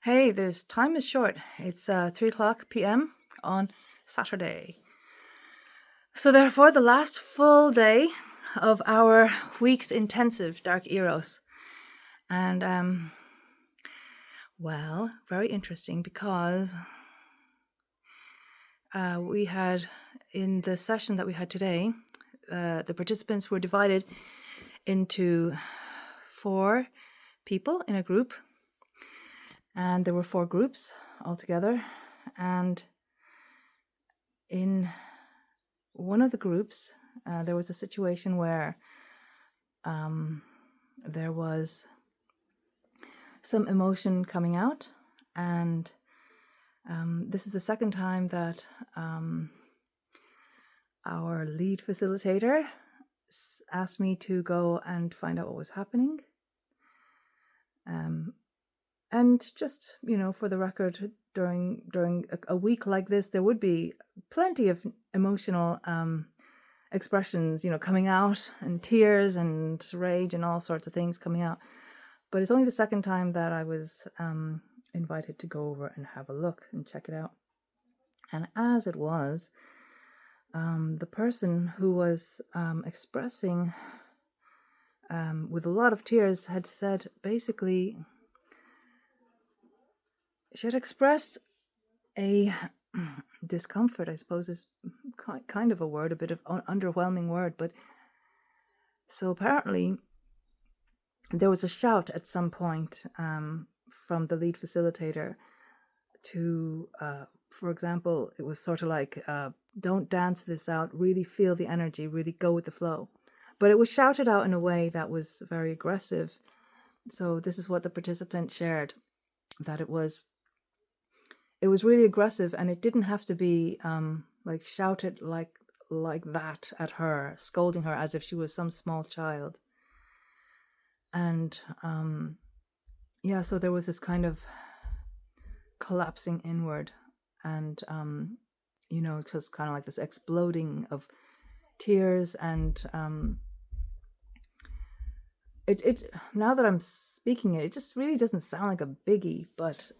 Hey, this time is short. It's 3 o'clock p.m. on Saturday. So, therefore, the last full day of our week's intensive Dark Eros. And, well, very interesting because we had, in the session that we had today, the participants were divided into 4 people in a group. And there were 4 groups altogether. And in one of the groups, there was a situation where there was some emotion coming out, and this is the second time that our lead facilitator asked me to go and find out what was happening. And just, for the record, during a week like this, there would be plenty of emotional expressions, coming out, and tears and rage and all sorts of things coming out. But it's only the second time that I was invited to go over and have a look and check it out. And as it was, the person who was expressing with a lot of tears had said, basically, she had expressed a discomfort, I suppose is kind of a word, a bit of underwhelming word, but so apparently there was a shout at some point from the lead facilitator to, for example, it was sort of like, don't dance this out, really feel the energy, really go with the flow. But it was shouted out in a way that was very aggressive. So this is what the participant shared, that it was really aggressive, and it didn't have to be like shouted like that at her, scolding her as if she was some small child. And so there was this kind of collapsing inward, and just kind of like this exploding of tears. And it now that I'm speaking it just really doesn't sound like a biggie, but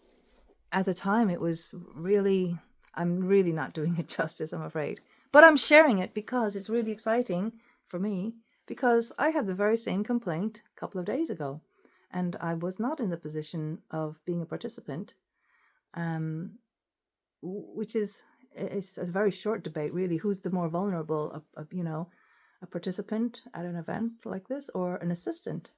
at the time it was really, I'm really not doing it justice, I'm afraid. But I'm sharing it because it's really exciting for me, because I had the very same complaint a couple of days ago, and I was not in the position of being a participant, which is a very short debate, really. Who's the more vulnerable, a participant at an event like this, or an assistant,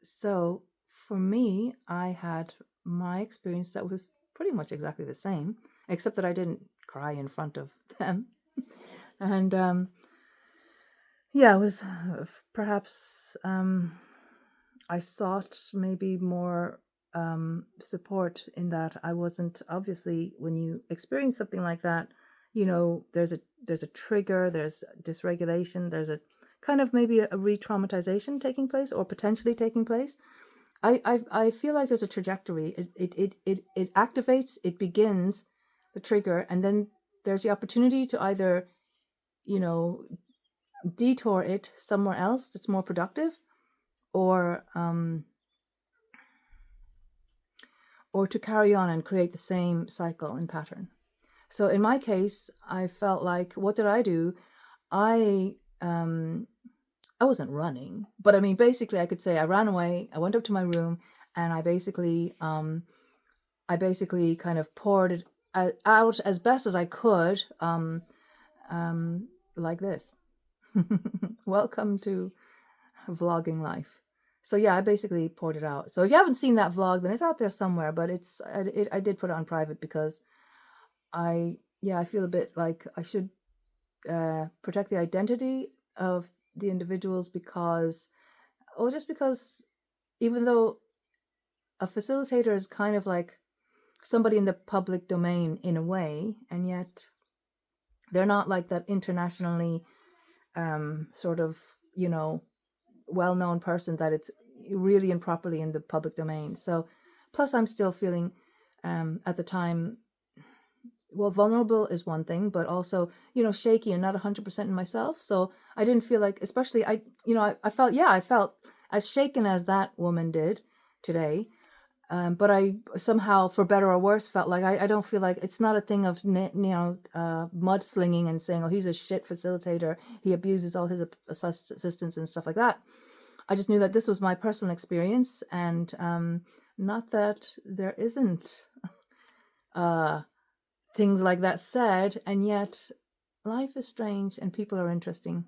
So for me, I had my experience that was pretty much exactly the same, except that I didn't cry in front of them. And it was perhaps I sought maybe more support, in that I wasn't, obviously, when you experience something like that, there's a trigger, there's dysregulation, there's a kind of maybe a re-traumatization taking place, or potentially taking place. I feel like there's a trajectory. It activates, it begins the trigger, and then there's the opportunity to either, detour it somewhere else that's more productive, or to carry on and create the same cycle and pattern. So in my case, I felt like, what did I do? I wasn't running, but I mean, basically I could say I ran away. I went up to my room, and I basically kind of poured it out as best as I could, like this. Welcome to vlogging life. So yeah, I basically poured it out. So if you haven't seen that vlog, then it's out there somewhere, but I did put it on private, because I feel a bit like I should protect the identity of the individuals, because even though a facilitator is kind of like somebody in the public domain in a way, and yet they're not like that internationally sort of, well-known person that it's really and properly in the public domain. So plus I'm still feeling at the time, well, vulnerable is one thing, but also, shaky and not 100% in myself. So I didn't feel like, especially I felt as shaken as that woman did today. But I somehow, for better or worse, felt like I don't feel like it's not a thing of mudslinging and saying, oh, he's a shit facilitator, he abuses all his assistants and stuff like that. I just knew that this was my personal experience, and not that there isn't things like that said, and yet life is strange and people are interesting.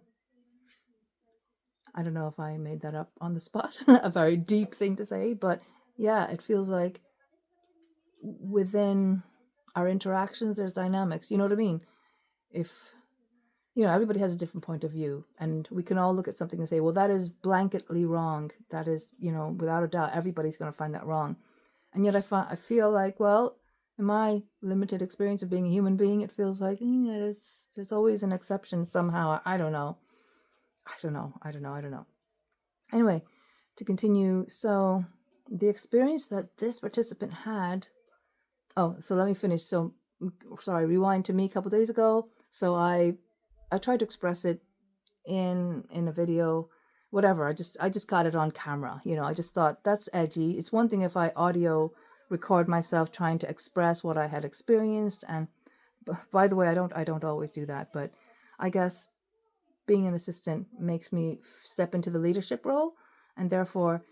I don't know if I made that up on the spot, a very deep thing to say, but yeah, it feels like within our interactions there's dynamics. You know what I mean? If everybody has a different point of view, and we can all look at something and say, well, that is blanketly wrong. That is, without a doubt, everybody's going to find that wrong. And yet I feel like, well, in my limited experience of being a human being, it feels like there's always an exception somehow. I don't know. Anyway, to continue, so the experience that this participant had, so let me finish. So, sorry, rewind to me a couple days ago. So I tried to express it in a video, whatever. I just got it on camera. I just thought that's edgy. It's one thing if I audio record myself trying to express what I had experienced, and by the way, I don't always do that, but I guess being an assistant makes me step into the leadership role, and therefore,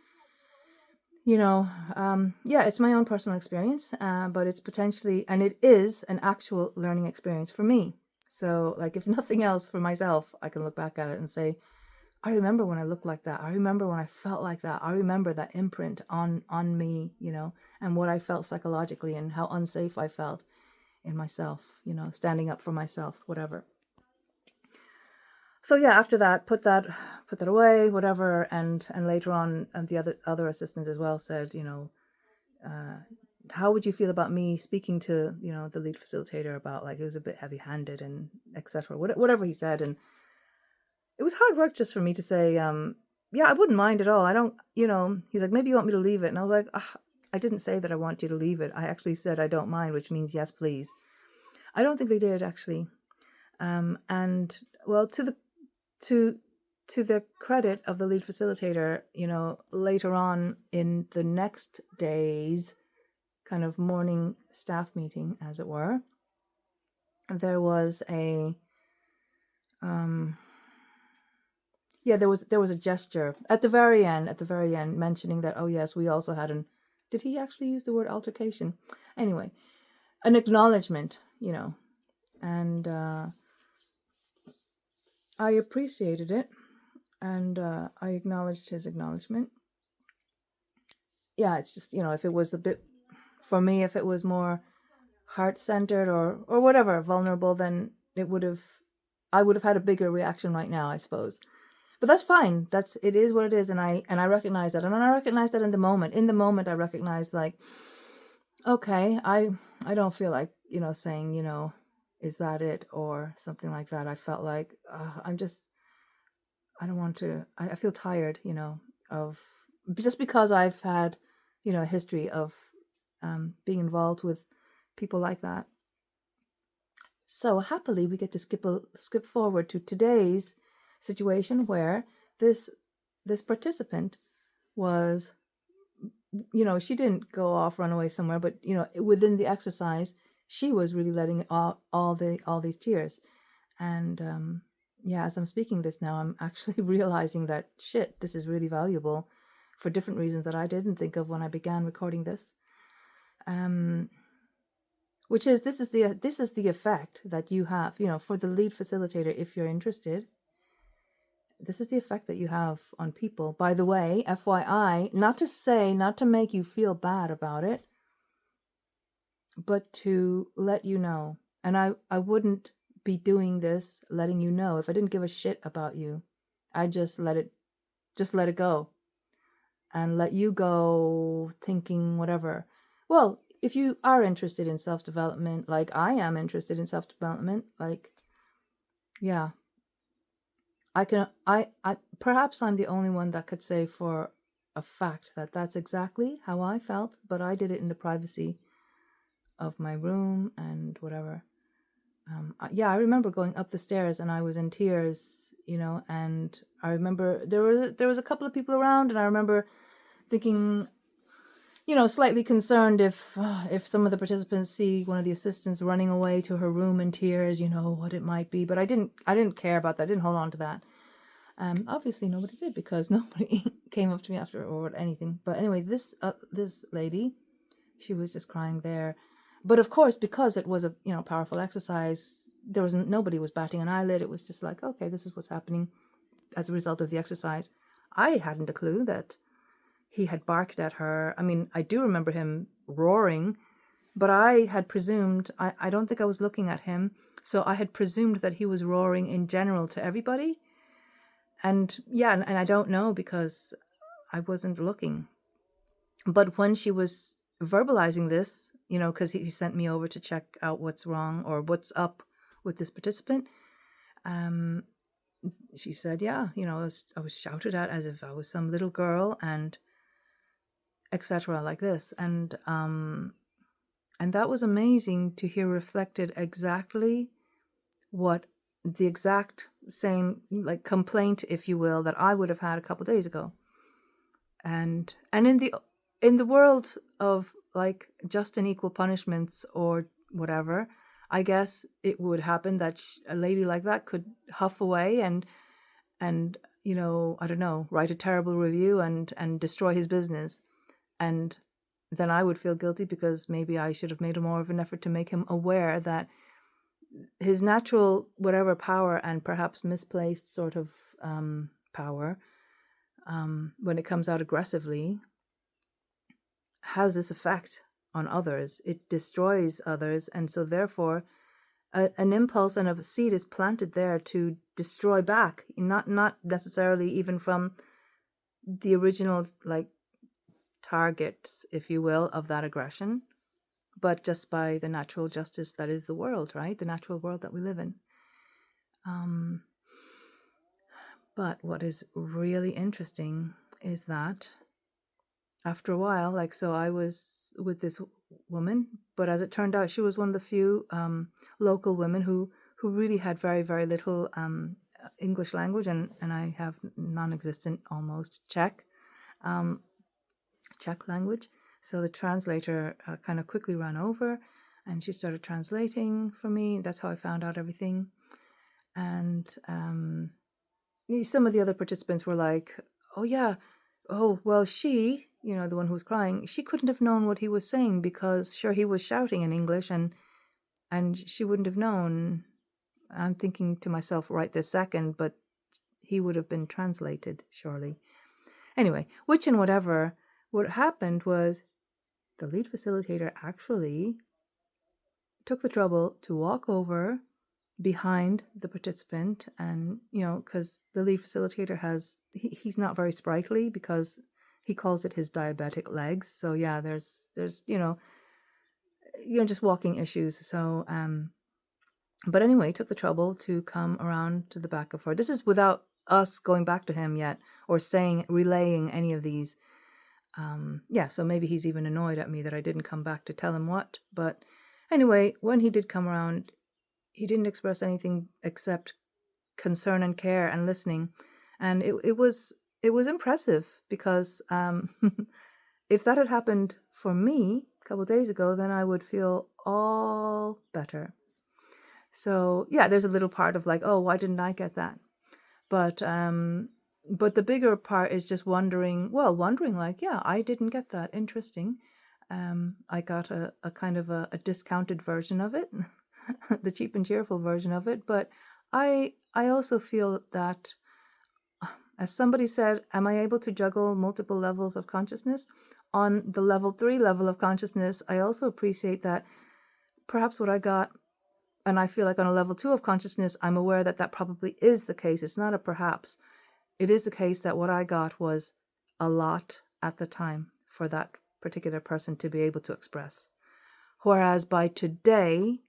it's my own personal experience, but it's potentially, and it is an actual learning experience for me. So, like, if nothing else for myself, I can look back at it and say, I remember when I looked like that. I remember when I felt like that. I remember that imprint on me, and what I felt psychologically and how unsafe I felt in myself, standing up for myself, whatever. So yeah, after that, put that away, whatever, and later on, and the other assistant as well said, how would you feel about me speaking to the lead facilitator about, like, it was a bit heavy-handed and etc. Whatever he said, and it was hard work just for me to say, yeah, I wouldn't mind at all. I don't, he's like, maybe you want me to leave it, and I was like, I didn't say that I want you to leave it. I actually said I don't mind, which means yes, please. I don't think they did actually, and well, to the credit of the lead facilitator, later on in the next day's kind of morning staff meeting, as it were, there was a there was a gesture at the very end mentioning that, oh yes, we also had did he actually use the word altercation? Anyway, an acknowledgement, and I appreciated it, and I acknowledged his acknowledgement. Yeah, it's just, if it was a bit, for me, if it was more heart-centered or whatever, vulnerable, then I would have had a bigger reaction right now, I suppose. But that's fine. It is what it is, and I recognize that, and I recognize that in the moment. In the moment, I recognized, like, okay, I don't feel like saying is that it or something like that. I felt like I don't want to. I feel tired, of just because I've had a history of being involved with people like that. So happily, we get to skip forward to today's situation where this participant was, she didn't go off, run away somewhere, but within the exercise, she was really letting all these tears, and as I'm speaking this now, I'm actually realizing that shit, this is really valuable for different reasons that I didn't think of when I began recording this. Which is, this is the effect that you have, for the lead facilitator, if you're interested. This is the effect that you have on people. By the way, FYI, not to make you feel bad about it, but to let you know. And I wouldn't be doing this letting you know if I didn't give a shit about you. I just let it go and let you go thinking whatever. Well, if you are interested in self-development, like I am interested in self-development, like, yeah, I perhaps I'm the only one that could say for a fact that that's exactly how I felt, but I did it in the privacy of my room and whatever. I remember going up the stairs and I was in tears, and I remember there was a couple of people around, and I remember thinking, slightly concerned if some of the participants see one of the assistants running away to her room in tears, what it might be. But I didn't care about that. I didn't hold on to that. Obviously nobody did, because nobody came up to me after or anything. But anyway, this lady, she was just crying there. But of course, because it was a powerful exercise, nobody was batting an eyelid. It was just like, okay, this is what's happening as a result of the exercise. I hadn't a clue that he had barked at her. I mean, I do remember him roaring, but I had presumed, I don't think I was looking at him, so I had presumed that he was roaring in general to everybody. And I don't know, because I wasn't looking. But when she was verbalizing this, because he sent me over to check out what's wrong or what's up with this participant, she said, I was shouted at as if I was some little girl, and etc. like this. And that was amazing to hear reflected exactly what the exact same complaint, if you will, that I would have had a couple of days ago. And in the world of just and equal punishments or whatever, I guess it would happen that a lady like that could huff away and I don't know, write a terrible review and destroy his business. And then I would feel guilty, because maybe I should have made more of an effort to make him aware that his natural whatever power, and perhaps misplaced sort of power, when it comes out aggressively, has this effect on others. It destroys others, and so therefore an impulse and a seed is planted there to destroy back, not necessarily even from the original targets, if you will, of that aggression, but just by the natural justice that is the world, right? The natural world that we live in. But what is really interesting is that after a while, so I was with this woman, but as it turned out, she was one of the few local women who really had very, very little English language, and I have non-existent almost Czech language. So the translator kind of quickly ran over, and she started translating for me. That's how I found out everything. And some of the other participants were like, oh yeah, oh well, she, the one who was crying, she couldn't have known what he was saying, because sure, he was shouting in English, and she wouldn't have known. I'm thinking to myself right this second, but he would have been translated, surely. Anyway, which and whatever, what happened was the lead facilitator actually took the trouble to walk over behind the participant, and because the lead facilitator he's not very sprightly, because he calls it his diabetic legs. So yeah, there's just walking issues. So but anyway, took the trouble to come around to the back of her. This is without us going back to him yet, or relaying any of these. So maybe he's even annoyed at me that I didn't come back to tell him what. But anyway, when he did come around, he didn't express anything except concern and care and listening. And it was impressive, because if that had happened for me a couple of days ago, then I would feel all better. So yeah, there's a little part of oh, why didn't I get that? But the bigger part is just wondering yeah, I didn't get that. Interesting. I got a kind of a discounted version of it, the cheap and cheerful version of it. But I also feel that, as somebody said, am I able to juggle multiple levels of consciousness? On the level 3 level of consciousness, I also appreciate that perhaps what I got, and I feel like on a level 2 of consciousness, I'm aware that that probably is the case. It's not a perhaps. It is the case that what I got was a lot at the time for that particular person to be able to express. Whereas by today,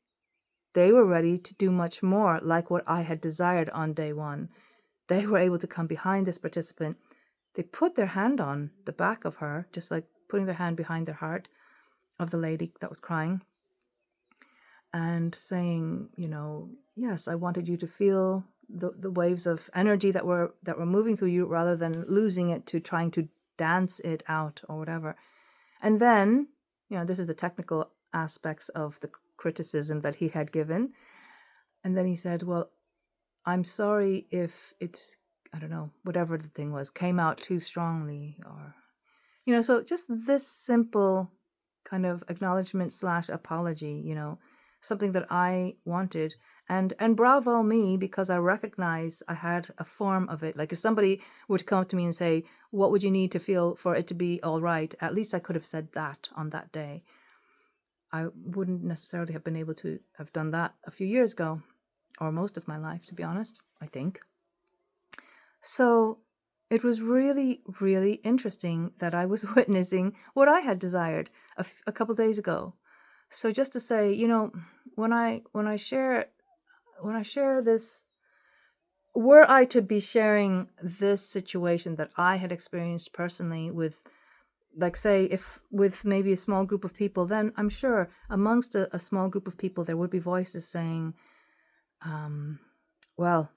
they were ready to do much more, like what I had desired on day 1. They were able to come behind this participant. They put their hand on the back of her, just like putting their hand behind their heart of the lady that was crying. and saying, yes, I wanted you to feel the waves of energy that were moving through you, rather than losing it to trying to dance it out or whatever. And then, this is the technical aspects of the criticism that he had given. And then he said, well, I'm sorry if it, I don't know, whatever the thing was, came out too strongly, or, so just this simple kind of acknowledgement / apology, something that I wanted. And bravo me, because I recognize I had a form of it. Like if somebody were to come up to me and say, what would you need to feel for it to be all right? At least I could have said that on that day. I wouldn't necessarily have been able to have done that a few years ago, or most of my life, to be honest, I think. So it was really, really interesting that I was witnessing what I had desired a couple days ago. So just to say, when I share this, were I to be sharing this situation that I had experienced personally with, like, say, if with maybe a small group of people, then I'm sure amongst a small group of people there would be voices saying, well,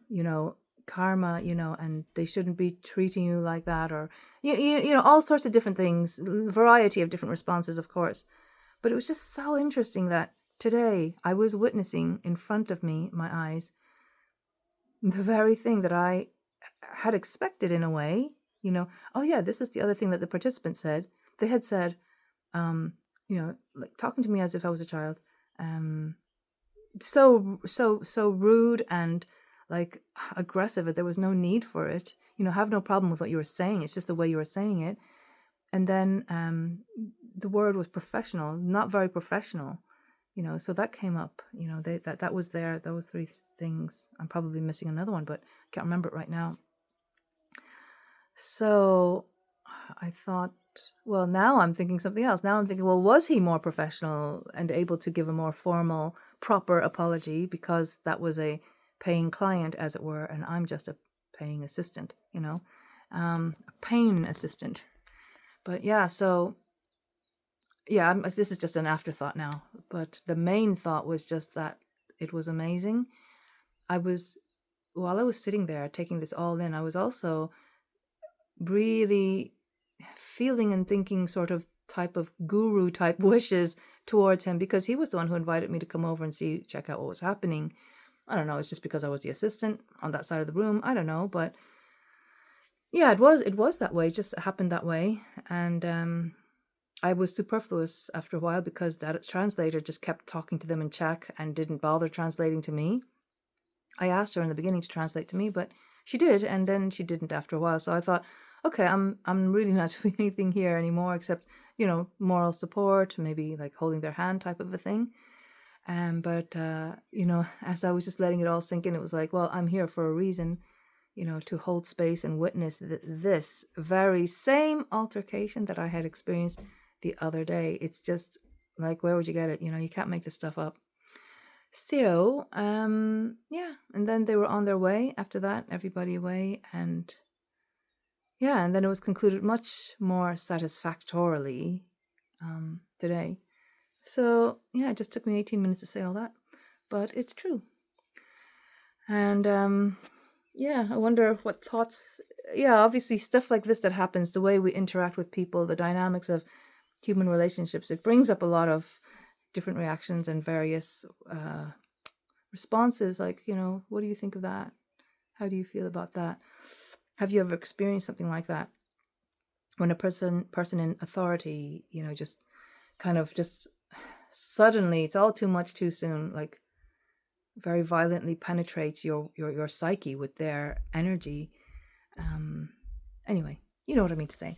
karma, and they shouldn't be treating you like that, or all sorts of different things, variety of different responses, of course. But it was just so interesting that today I was witnessing in front of me, my eyes, the very thing that I had expected in a way. Oh yeah, this is the other thing that the participants said. They had said, like talking to me as if I was a child, so rude and like aggressive that there was no need for it. Have no problem with what you were saying. It's just the way you were saying it. And then the word was professional, not very professional. So that came up. That was there. Those three things. I'm probably missing another one, but I can't remember it right now. So I thought, well, now I'm thinking something else. Now I'm thinking, well, was he more professional and able to give a more formal, proper apology, because that was a paying client, as it were, and I'm just a paying assistant, a paying assistant. But yeah, so yeah, this is just an afterthought now. But the main thought was just that it was amazing. While I was sitting there taking this all in, I was also really feeling and thinking sort of type of guru type wishes towards him, because he was the one who invited me to come over and check out what was happening. I don't know, it's just because I was the assistant on that side of the room. I don't know, but yeah, it was that way. It just happened that way. And I was superfluous after a while, because that translator just kept talking to them in Czech and didn't bother translating to me. I asked her in the beginning to translate to me, but she did, and then she didn't after a while. So I thought, okay, I'm really not doing anything here anymore except, moral support, maybe like holding their hand type of a thing. But as I was just letting it all sink in, it was like, well, I'm here for a reason, to hold space and witness this very same altercation that I had experienced the other day. It's just like, where would you get it? You can't make this stuff up. So, yeah, and then they were on their way after that, everybody away, and yeah, and then it was concluded much more satisfactorily today. So, yeah, it just took me 18 minutes to say all that, but it's true. And yeah, I wonder what thoughts, obviously stuff like this that happens, the way we interact with people, the dynamics of human relationships, it brings up a lot of different reactions and various responses, like, what do you think of that? How do you feel about that? Have you ever experienced something like that? When a person in authority, just kind of just suddenly, it's all too much too soon, like very violently penetrates your psyche with their energy. Anyway, you know what I mean to say.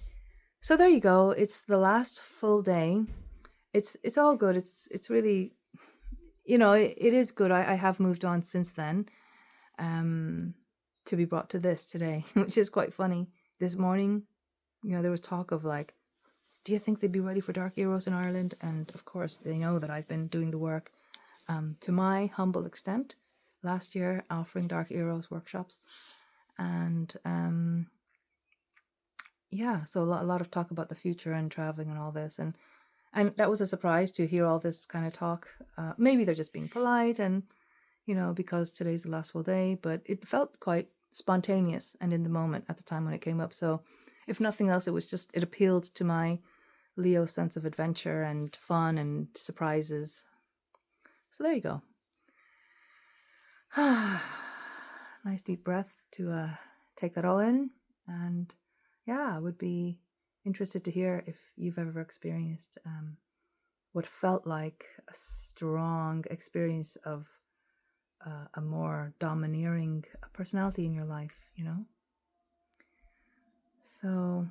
So there you go. It's the last full day. It's all good. It's really, it is good. I have moved on since then, to be brought to this today, which is quite funny. This morning, there was talk of like, do you think they'd be ready for Dark Eros in Ireland? And of course, they know that I've been doing the work, to my humble extent, last year offering Dark Eros workshops. And yeah, so a lot of talk about the future and traveling and all this. And And that was a surprise to hear all this kind of talk. Maybe they're just being polite and, because today's the last full day, but it felt quite spontaneous and in the moment at the time when it came up. So if nothing else, it appealed to my Leo sense of adventure and fun and surprises. So there you go. Nice deep breath to take that all in. And yeah, I would be interested to hear if you've ever experienced what felt like a strong experience of a more domineering personality in your life, So,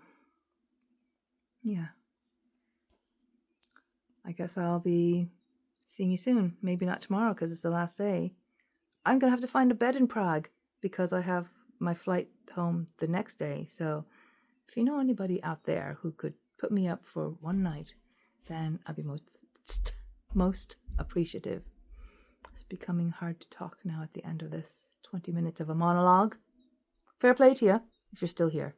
yeah. I guess I'll be seeing you soon. Maybe not tomorrow because it's the last day. I'm going to have to find a bed in Prague because I have my flight home the next day. So if you know anybody out there who could put me up for one night, then I'd be most appreciative. It's becoming hard to talk now at the end of this 20 minutes of a monologue. Fair play to you if you're still here.